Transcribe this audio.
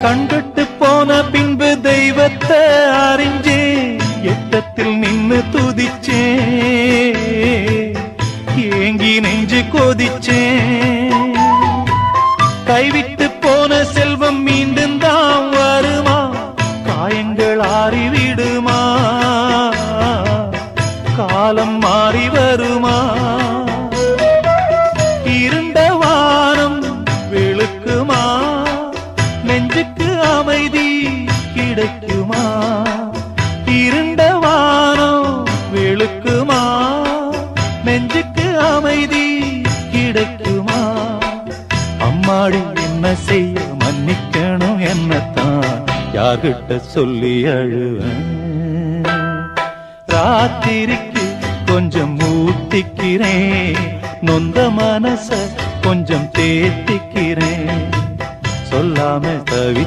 கண்கட்டு போன பின்பு தெய்வத்தை அறிஞ்சே எட்டத்தில் நின்னு துதிச்சே ஏங்கி நெஞ்சு கொதிச்சே கைவிட்டு போன செல்வம் மீண்டும் தான் வருமா காயங்கள் ஆறிவிடுமா காலம் மாறி வருமா இருண்ட வானம் வெளுக்குமா நெஞ்சுக்கு அமைதி கிடைக்குமா இருண்ட வானம் வெளுக்குமா நெஞ்சுக்கு அமைதி கிடைக்குமா அம்மாடி என்ன செய்ய மன்னிக்கணும் என்னத்தான் யார்கிட்ட சொல்லி அழுவேன் ராத்திரிக்கு கொஞ்சம் ஊத்திக்கிறேன் நொந்த மனச கொஞ்சம் தேத்திக்கிறேன் சொல்லாம தவிச்ச